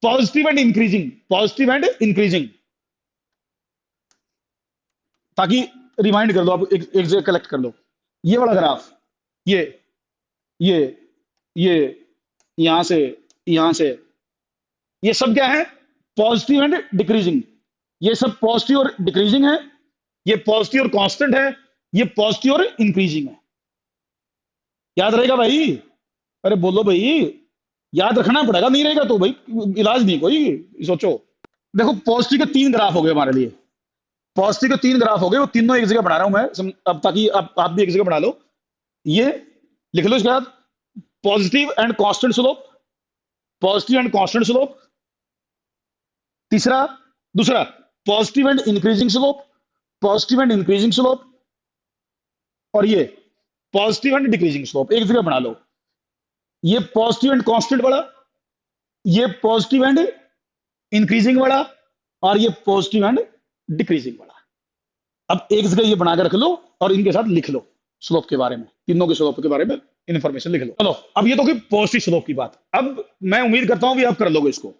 Positive and increasing, positive and increasing. ताकि रिमाइंड कर लो आप, एक जगह कलेक्ट कर लो। ये वाला ग्राफ, ये ये ये यहां से, यहां से, ये सब क्या है? Positive and decreasing. ये सब पॉजिटिव और डिक्रीजिंग है, ये पॉजिटिव और कांस्टेंट है, ये पॉजिटिव और इंक्रीजिंग है। याद रहेगा भाई? अरे बोलो भाई, याद रखना पड़ेगा, नहीं रहेगा तो भाई इलाज नहीं कोई, सोचो। देखो, पॉजिटिव के तीन ग्राफ हो गए हमारे लिए, पॉजिटिव के तीन ग्राफ हो गए, वो तीनों एक जगह बना रहा हूं मैं अब, ताकि आप भी एक जगह बना लो। ये लिख लो इसके बाद, positive and constant slope, positive and constant slope. तीसरा, दूसरा, positive and increasing slope, positive and increasing slope. और ये पॉजिटिव एंड डिक्रीजिंग स्लोप, एक जगह बना लो। ये पॉजिटिव एंड कांस्टेंट वाला, ये पॉजिटिव एंड इंक्रीजिंग वाला, और ये पॉजिटिव एंड डिक्रीजिंग वाला। अब एक जगह ये बना के रख लो और इनके साथ लिख लो स्लोप के बारे में, तीनों के स्लोप के बारे में इंफॉर्मेशन लिख लो। चलो, अब ये तो कि पॉजिटिव स्लोप की बात। अब मैं उम्मीद करता हूं कि आप कर लोगे इसको।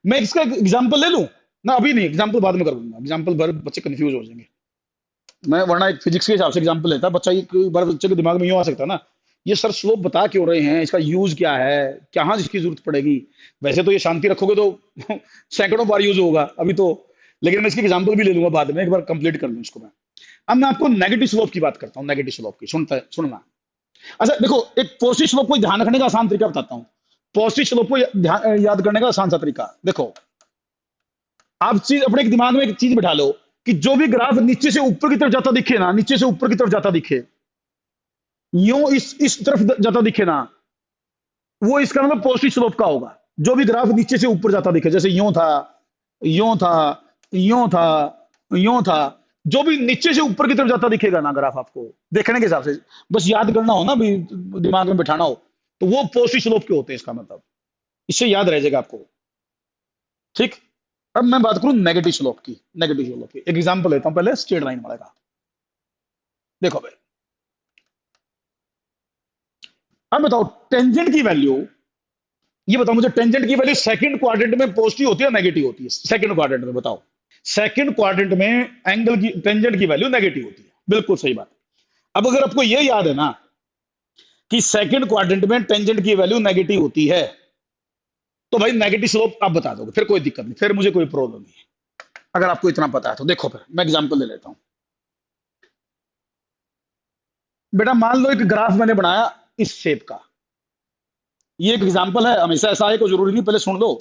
मैं इसका एग्जांपल ले लूं ना? अभी नहीं, एग्जांपल बाद में करूंगा, एग्जांपल भर बच्चे कंफ्यूज हो जाएंगे। मैं वरना एक फिजिक्स के हिसाब से एग्जांपल लेता, बच्चा एक बार बच्चे के दिमाग में यूं आ सकता है ना, ये सर स्लोप बता क्यों रहे हैं, इसका यूज क्या है, कहाँ इसकी जरूरत पड़ेगी। वैसे तो ये शांति रखोगे तो सैकड़ों बार यूज होगा अभी तो, लेकिन मैं इसकी एग्जांपल भी ले लूंगा बाद में, एक बार कंप्लीट कर लूं इसको मैं। अब मैं आपको नेगेटिव स्लोप की बात करता हूँ, नेगेटिव स्लोप की सुनना। अच्छा देखो, एक पॉजिटिव स्लोप को ध्यान रखने का आसान तरीका बताता हूँ। पॉजिटिव स्लोप को याद करने का आसान सा तरीका देखो, आप चीज अपने एक दिमाग में एक चीज बिठा लो कि जो भी ग्राफ नीचे से ऊपर की तरफ जाता दिखे ना, नीचे से ऊपर की तरफ जाता दिखे, यूं इस तरफ जाता दिखे ना, वो इसका मतलब पॉजिटिव स्लोप का होगा। जो भी ग्राफ नीचे से ऊपर जाता दिखे, जैसे यूं था, यूं था, यूं था, यूं था, जो भी नीचे से ऊपर की तरफ जाता दिखेगा ना ग्राफ, आपको देखने के हिसाब से बस याद करना हो ना, भी दिमाग में बिठाना हो, तो वो पॉजिटिव स्लोप के होते हैं, इसका मतलब इससे याद रह जाएगा आपको। ठीक। अब मैं बात करूं नेगेटिव स्लोप की। नेगेटिव स्लोप की एक एग्जांपल लेता हूं पहले स्ट्रेट लाइन वाले का। देखो भाई, अब बताओ टेंजेंट की वैल्यू, ये बताओ मुझे, टेंजेंट की वैल्यू सेकंड क्वाड्रेंट में पॉजिटिव होती है नेगेटिव होती है? सेकंड क्वाड्रेंट में बताओ, सेकंड क्वाड्रेंट में एंगल की टेंजेंट की वैल्यू नेगेटिव होती है, बिल्कुल सही बात। अब अगर आपको ये याद है ना कि सेकंड क्वाड्रेंट में टेंजेंट की वैल्यू नेगेटिव होती है, तो भाई नेगेटिव स्लोप आप बता दोगे, फिर कोई दिक्कत नहीं, फिर मुझे कोई प्रॉब्लम नहीं है अगर आपको इतना पता है तो। देखो फिर मैं एग्जांपल ले लेता हूं। बेटा मान लो एक ग्राफ मैंने बनाया इस शेप का, ये एक एग्जांपल है, हमेशा ऐसा है कोई जरूरी नहीं, पहले सुन लो,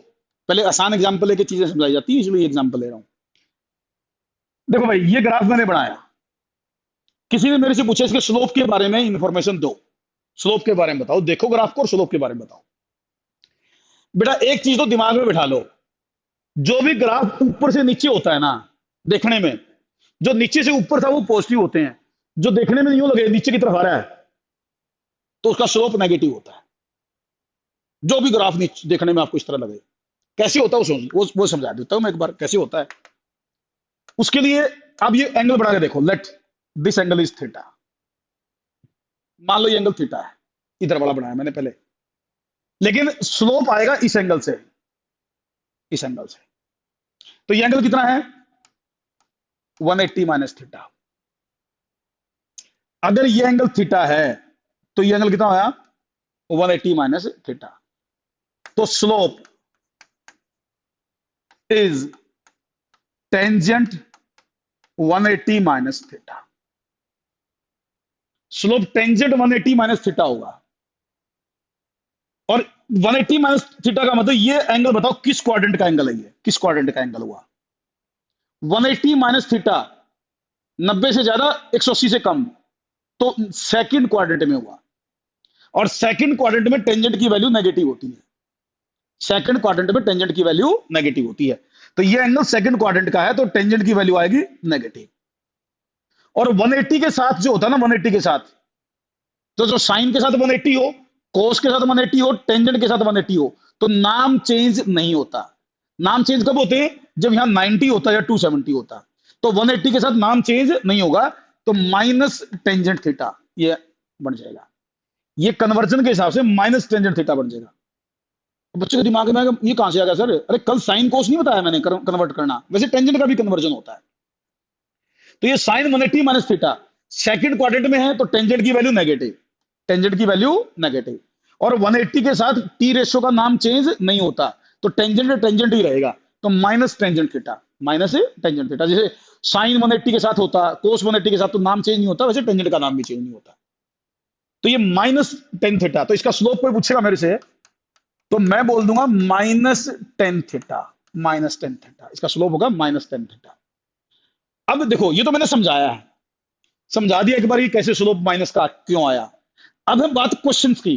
पहले आसान एग्जांपल लेके चीजें समझाई जाती है, इसलिए एग्जांपल ले रहा हूं। देखो भाई, ये ग्राफ मैंने बनाया, किसी ने मेरे से पूछा इसके स्लोप के बारे में इंफॉर्मेशन दो, स्लोप के बारे में बताओ, देखो ग्राफ को और स्लोप के बारे में बताओ। बेटा एक चीज तो दिमाग में बिठा लो, जो भी ग्राफ ऊपर से नीचे होता है ना देखने में, जो नीचे से ऊपर था वो पॉजिटिव होते हैं, जो देखने में यूं लगे नीचे की तरफ आ रहा है तो उसका स्लोप नेगेटिव होता है। जो भी ग्राफ नीचे देखने में आपको इस तरह लगे, कैसे होता है वो समझा देता हूं मैं एक बार कैसे होता है। उसके लिए आप ये एंगल बना के देखो, late this angle is theta, मान लो ये एंगल थीटा है, इधर वाला बनाया मैंने पहले, लेकिन स्लोप आएगा इस एंगल से, इस एंगल से। तो ये एंगल कितना है? 180 माइनस थीटा। अगर ये एंगल थीटा है तो ये एंगल कितना आया? 180 माइनस थीटा। तो slope is tangent 180 minus theta. Slope tangent 180 minus theta होगा, और 180 माइनस थीटा का मतलब ये एंगल बताओ किस क्वाड्रेंट का एंगल है, ये किस क्वाड्रेंट का एंगल हुआ? 180 माइनस थीटा 90 से ज्यादा 180 से कम, तो सेकंड क्वाड्रेंट में हुआ, और सेकंड क्वाड्रेंट में टेंजेंट की वैल्यू नेगेटिव होती है, सेकंड क्वाड्रेंट में टेंजेंट की वैल्यू नेगेटिव होती है। तो ये एंगल सेकंड क्वाड्रेंट का है तो टेंजेंट की वैल्यू आएगी नेगेटिव। और 180 के साथ जो होता है ना, 180 के साथ, तो जो साइन के साथ 180 हो, कोस के साथ 180 हो, टेंजेंट के साथ 180 हो, तो नाम चेंज नहीं होता। नाम चेंज कब होते हैं? जब यहां 90 होता है या 270 होता है, तो 180 के साथ नाम चेंज नहीं होगा, तो माइनस टेंजेंट थीटा ये बन जाएगा, ये कन्वर्जन के हिसाब से माइनस टेंजेंट थीटा बन जाएगा। तो बच्चे के दिमाग में ये कहां से आ गया सर? अरे कल साइन कोस नहीं बताया मैंने कन्वर्ट करना, वैसे टेंजेंट का भी कन्वर्जन होता है। तो ये sine 180 minus theta second quadrant में है तो टेंजेंट की वैल्यू नेगेटिव, टेंजेंट की वैल्यू नेगेटिव, और 180 के साथ टी रेशियो का नाम चेंज नहीं होता, तो टेंजेंट टेंजेंट ही रहेगा, तो minus tangent theta, minus tangent theta. जैसे साइन 180 के साथ होता, कोस 180 के साथ तो नाम चेंज नहीं होता, वैसे टेंजेंट का नाम भी चेंज नहीं होता। तो ये माइनस टेन थीटा, तो इसका स्लोप कोई पूछेगा मेरे से तो मैं बोल दूंगा minus tan theta, minus tan theta, इसका स्लोप होगा माइनस टेन थीटा। अब देखो ये तो मैंने समझाया है, समझा दिया एक बार ये कैसे स्लोप माइनस का क्यों आया। अब हम बात क्वेश्चंस की,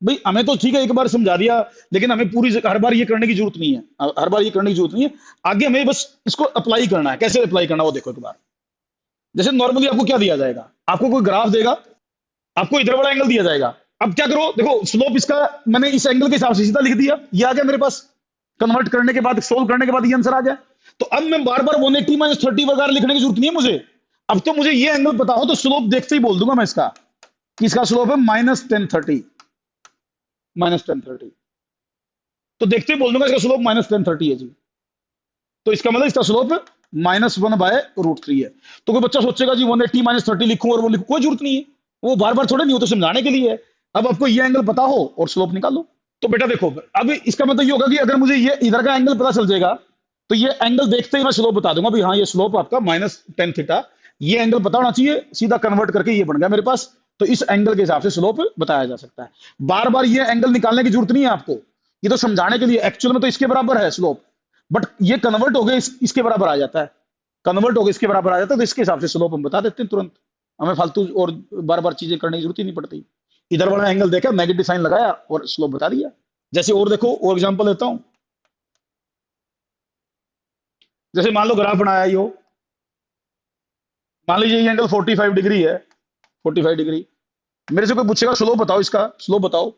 भाई हमें तो ठीक है एक बार समझा दिया, लेकिन हमें पूरी हर बार ये करने की जरूरत नहीं है, हर बार ये करने की जरूरत नहीं है, आगे हमें बस इसको अप्लाई करना है। कैसे अप्लाई करना वो देखो एक बार। जैसे नॉर्मली आपको क्या दिया जाएगा, आपको कोई ग्राफ देगा, आपको इधर वाला एंगल दिया जाएगा, अब क्या करो, देखो स्लोप इसका मैंने इस एंगल के हिसाब से सीधा लिख दिया, ये आ गया मेरे पास, कन्वर्ट करने के बाद, सोल्व करने के बाद ये आंसर आ गया। तो अब मैं बार बार 180 माइनस 30 वगैरह लिखने की जरूरत नहीं है मुझे, अब तो मुझे ये एंगल पता हो तो स्लोप देखते ही बोल दूंगा मैं इसका, कि इसका स्लोप है माइनस 1030, माइनस 1030, तो देखते ही बोल दूंगा इसका स्लोप माइनस 1030 है जी। तो इसका मतलब इसका स्लोप -1/√3 है। तो कोई बच्चा सोचेगा जी 180 माइनस 30 लिखूं और वो लिखूं, कोई जरूरत नहीं है, वो बार बार थोड़ा नहीं, हो तो समझाने के लिए है। अब आपको ये एंगल पता हो और स्लोप निकालो। तो बेटा देखो, अब इसका मतलब ये होगा कि अगर मुझे ये इधर का एंगल पता चल जाएगा तो ये एंगल देखते ही मैं स्लोप बता दूंगा भी हाँ ये स्लोप आपका -10 थीटा, ये एंगल पता होना चाहिए, सीधा कन्वर्ट करके ये बन गया मेरे पास। तो इस एंगल के हिसाब से स्लोप बताया जा सकता है। बार बार ये एंगल निकालने की जरूरत नहीं है आपको, ये तो समझाने के लिए, एक्चुअल में तो इसके बराबर है स्लोप, बट ये कन्वर्ट हो गए इसके बराबर आ जाता है, कन्वर्ट हो गए इसके बराबर आ जाता है, तो इसके हिसाब से स्लोप हम बता देते हैं तुरंत, हमें फालतू और बार बार चीजें करने की जरूरत ही नहीं पड़ती। इधर वाला एंगल देखा, नेगेटिव साइन लगाया और स्लोप बता दिया। जैसे और देखो, और एग्जांपल लेता हूं, जैसे मान लो ग्राफ बनाया यो, मान लीजिए ये एंगल 45 डिग्री है, 45 डिग्री, मेरे से कोई पूछेगा स्लोप बताओ, इसका स्लोप बताओ,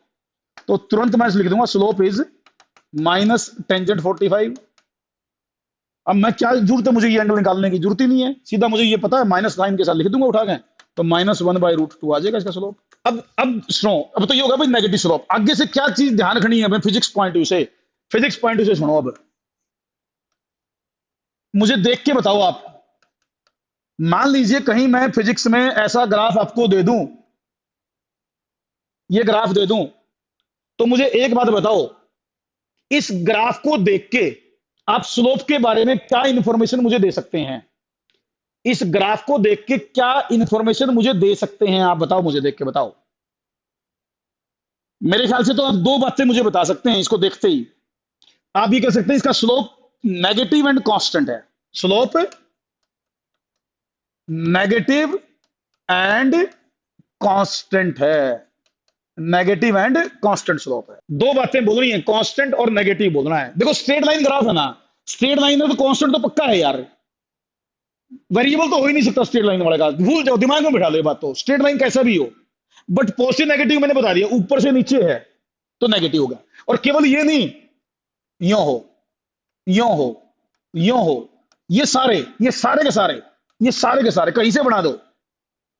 तो तुरंत मैं लिख दूंगा स्लोप इज माइनस टेंजेंट 45। अब मैं क्या जरूरत है मुझे ये एंगल निकालने की, जरूरत ही नहीं है, सीधा मुझे ये पता है, माइनस साइन के साथ लिख दूंगा उठा के, तो -1/√2 आ जाएगा इसका स्लोप। अब सुनो, अब तो ये होगा भाई नेगेटिव स्लोप। आगे से क्या चीज ध्यान रखनी है, फिजिक्स पॉइंट से, फिजिक्स पॉइंट से सुनो। अब मुझे देख के बताओ आप, मान लीजिए कहीं मैं फिजिक्स में ऐसा ग्राफ आपको दे दूं, ये ग्राफ दे दूं, तो मुझे एक बात बताओ, इस ग्राफ को देख के आप स्लोप के बारे में क्या इंफॉर्मेशन मुझे दे सकते हैं? इस ग्राफ को देख के क्या इंफॉर्मेशन मुझे दे सकते हैं आप बताओ, मुझे देख के बताओ। मेरे ख्याल से तो आप दो बातें मुझे बता सकते हैं इसको देखते ही। आप ये कह सकते हैं इसका स्लोप नेगेटिव एंड कांस्टेंट है, स्लोप नेगेटिव एंड कांस्टेंट है, नेगेटिव एंड कांस्टेंट स्लोप है। दो बातें बोलनी है, कांस्टेंट और नेगेटिव बोलना है। देखो स्ट्रेट लाइन ग्राफ है ना, स्ट्रेट लाइन है तो कांस्टेंट तो पक्का है यार, वेरिएबल तो हो ही नहीं सकता स्ट्रेट लाइन वाले का, भूल जाओ, दिमाग में बिठा लो ये बात, तो स्ट्रेट लाइन कैसा भी हो। बट पॉजिटिव नेगेटिव मैंने बता दिया, ऊपर से नीचे है तो नेगेटिव होगा। और केवल ये नहीं, यो हो, यो हो, यो हो, ये सारे के सारे, ये सारे के सारे कहीं से बना दो,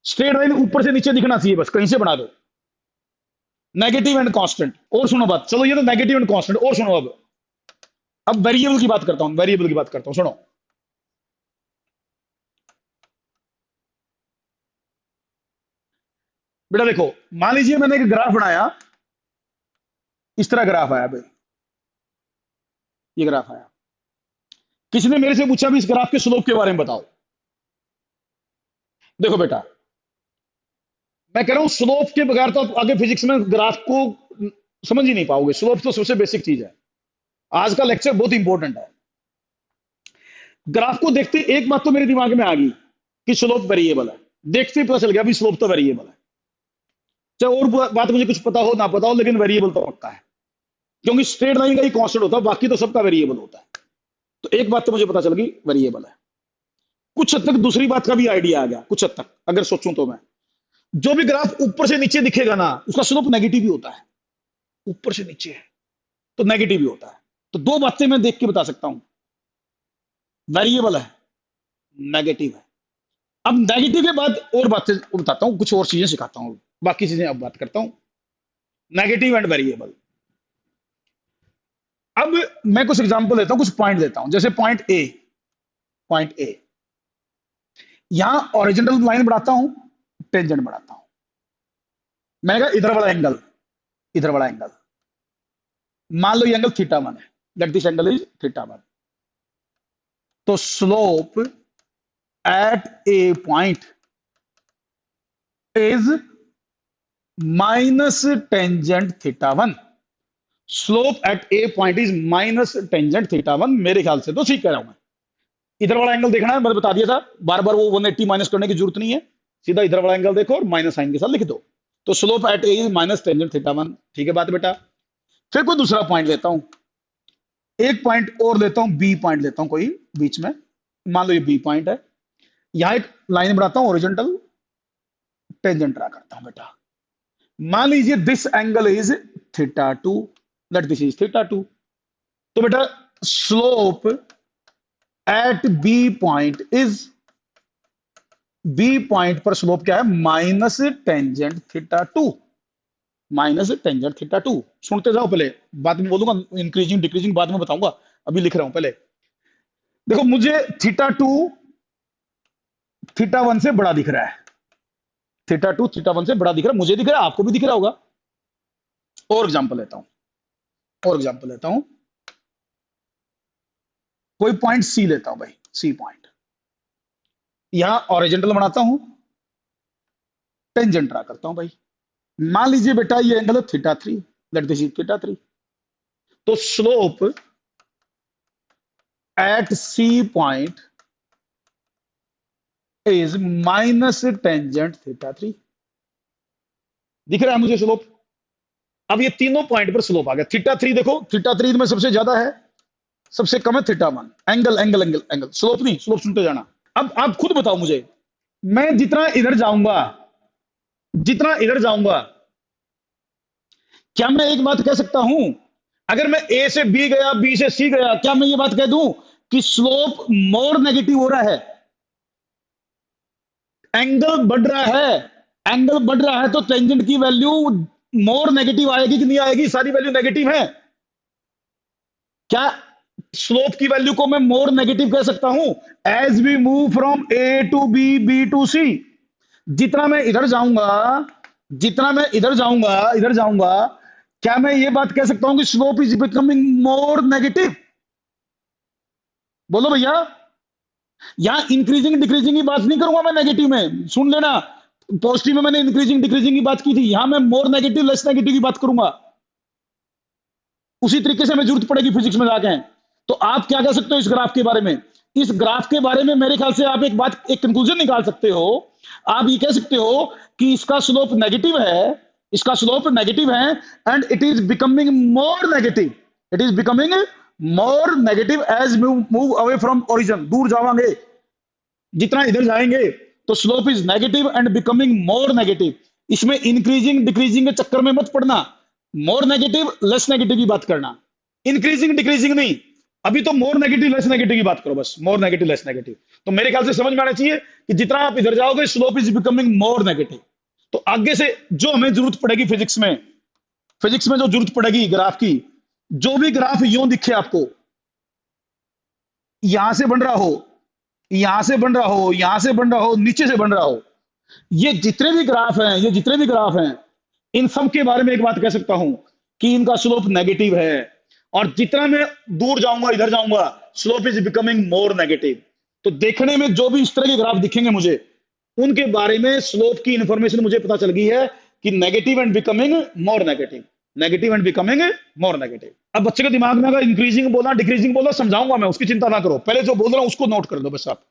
स्ट्रेट लाइन ऊपर से नीचे दिखना चाहिए, बस कहीं से बना दो, नेगेटिव एंड कांस्टेंट। और सुनो बात, चलो ये तो नेगेटिव एंड कांस्टेंट, और सुनो अब वेरिएबल की बात करता हूं, वेरिएबल की बात करता हूं, सुनो। बेटा देखो, मान लीजिए मैंने एक ग्राफ बनाया, इस तरह ग्राफ आया भाई, ये ग्राफ आया, किसी ने मेरे से पूछा भी इस ग्राफ के स्लोप के बारे में बताओ। देखो बेटा, मैं कह रहा हूं स्लोप के बगैर तो आप आगे फिजिक्स में ग्राफ को समझ ही नहीं पाओगे। स्लोप तो सबसे बेसिक चीज है, आज का लेक्चर बहुत इंपॉर्टेंट है। ग्राफ को देखते एक बात तो मेरे दिमाग में आ गई कि स्लोप वेरिएबल है, देखते ही पता चल गया भी स्लोप तो वेरिएबल है, चाहे और बात मुझे कुछ पता हो ना पता हो, लेकिन वेरिएबल तो पक्का है, क्योंकि स्ट्रेट लाइन का ही कांस्टेंट होता है, बाकी तो सबका वेरिएबल होता है। तो एक बात तो मुझे पता चल गई, वेरिएबल है। कुछ हद तक दूसरी बात का भी आइडिया आ गया, कुछ हद तक अगर सोचूं तो मैं, जो भी ग्राफ ऊपर से नीचे दिखेगा ना, उसका स्लोप नेगेटिव ही होता है, ऊपर से नीचे है तो नेगेटिव ही होता है। तो दो बातें मैं देख के बता सकता हूं, वेरिएबल है, नेगेटिव है। अब नेगेटिव के बाद और बातें बताता हूं, कुछ और चीजें सिखाता हूं, बाकी चीजें अब बात करता हूं, नेगेटिव एंड वेरिएबल। अब मैं कुछ एग्जांपल देता हूं, कुछ पॉइंट देता हूं, जैसे पॉइंट ए, पॉइंट ए, यहां ओरिजिनल लाइन बढ़ाता हूं, टेंजेंट बढ़ाता हूं, मैंने कहा इधर वाला एंगल, इधर वाला एंगल, मान लो ये एंगल θ1 है, दैट दिस एंगल इज θ1। तो slope at A point is minus tangent θ1, slope at A point is minus tangent θ1। मेरे ख्याल से तो ठीक कह रहा हूं मैं। इधर वाला एंगल देखना है, मैंने बता दिया था, बार बार वो 180 माइनस करने की जरूरत नहीं है, सीधा इधर वाला एंगल देखो और माइनस साइन के साथ लिख दो, तो slope at A is minus tangent θ1। ठीक है बात बेटा। फिर कोई दूसरा पॉइंट लेता हूं, एक पॉइंट और लेता हूं, बी पॉइंट लेता हूं कोई बीच में, मान लो ये बी पॉइंट है, यहां एक लाइन बढ़ाता हूं, ओरिजेंटल, टेंजेंट ड्रा करता हूं बेटा, मान लीजिए this angle is θ2, that this is θ2। तो बेटा slope at B point is, B point पर स्लोप क्या है, माइनस टेंजेंट θ2, माइनस टेंजेंट θ2। सुनते जाओ, पहले बाद में बोलूंगा इंक्रीजिंग डिक्रीजिंग बाद में बताऊंगा, अभी लिख रहा हूं पहले। देखो मुझे थीटा 2 थीटा 1 से बड़ा दिख रहा है, थीटा 2 थीटा 1 से बड़ा दिख रहा है, मुझे दिख रहा है, आपको भी दिख रहा होगा। और एग्जांपल लेता हूं, और एग्जांपल लेता हूं, कोई पॉइंट सी लेता हूं भाई, सी पॉइंट, यहां ऑरिजेंटल बनाता हूं, टेंजेंट ड्रा करता हूं भाई। मान लीजिए बेटा ये एंगल है theta 3, let this is theta 3। तो slope at C point is minus tangent theta 3। दिख रहा है मुझे स्लोप। अब ये तीनों पॉइंट पर स्लोप आ गया। थीटा 3 देखो, थीटा 3 में सबसे ज्यादा है, सबसे कम है theta 1। Angle angle angle angle, slope नहीं, स्लोप सुनते जाना। अब आप खुद बताओ मुझे, मैं जितना इधर जाऊंगा, जितना इधर जाऊंगा, क्या मैं एक बात कह सकता हूं, अगर मैं ए से बी गया, बी से सी गया, क्या मैं ये बात कह दूं कि स्लोप मोर नेगेटिव हो रहा है? एंगल बढ़ रहा है, एंगल बढ़ रहा है तो टेंजेंट की वैल्यू मोर नेगेटिव आएगी कि नहीं आएगी? सारी वैल्यू नेगेटिव है। क्या स्लोप की वैल्यू को मैं मोर नेगेटिव कह सकता हूं? As we move from A to B, B to C, जितना मैं इधर जाऊंगा, जितना मैं इधर जाऊंगा, क्या मैं ये बात कह सकता हूं कि slope is becoming more negative? बोलो भैया। यहां इंक्रीजिंग डिक्रीजिंग की बात नहीं करूंगा मैं नेगेटिव में, सुन लेना। पॉजिटिव में मैंने इंक्रीजिंग डिक्रीजिंग की बात की थी, यहां मैं मोर नेगेटिव लेस नेगेटिव की बात करूंगा। उसी तरीके से हमें जरूरत पड़ेगी फिजिक्स में जाके। तो आप क्या कह सकते हो इस ग्राफ के बारे में? इस ग्राफ के बारे में मेरे ख्याल से आप एक बात, एक कंक्लूजन निकाल सकते हो। आप ये कह सकते हो कि इसका स्लोप नेगेटिव है, इसका स्लोप नेगेटिव है, and it is becoming more negative, it is becoming more negative as move away from origin. दूर जावांगे, जितना इधर जाएंगे, तो slope is negative and becoming more negative. इसमें इंक्रीजिंग डिक्रीजिंग के चक्कर में मत पड़ना, मोर नेगेटिव लेस नेगेटिव की बात करना, इंक्रीजिंग डिक्रीजिंग नहीं। अभी तो मोर नेगेटिव लेस नेगेटिव की बात करो, बस मोर नेगेटिव लेस नेगेटिव। तो मेरे ख्याल से समझ में आना चाहिए कि जितना आप इधर जाओगे slope is becoming more negative. तो आगे से जो हमें जरूरत पड़ेगी फिजिक्स में, फिजिक्स में जो जरूरत पड़ेगी ग्राफ की, जो भी ग्राफ यूं दिखे आपको, यहां से बन रहा हो, यहां से बन रहा हो, यहां से बन रहा हो, नीचे से बन रहा हो, ये जितने भी ग्राफ हैं, ये जितने भी ग्राफ हैं, इन सब के बारे में एक बात कह सकता हूं कि इनका स्लोप नेगेटिव है। और जितना मैं दूर जाऊंगा, इधर जाऊंगा, slope is becoming more negative. तो देखने में जो भी इस तरह के ग्राफ दिखेंगे मुझे, उनके बारे में स्लोप की इंफॉर्मेशन मुझे पता चल गई है कि negative and becoming more negative, negative and becoming more negative. अब बच्चे के दिमाग में अगर इंक्रीजिंग बोला डिक्रीजिंग बोला समझाऊंगा मैं, उसकी चिंता ना करो, पहले जो बोल रहा हूं उसको नोट कर दो बस आप।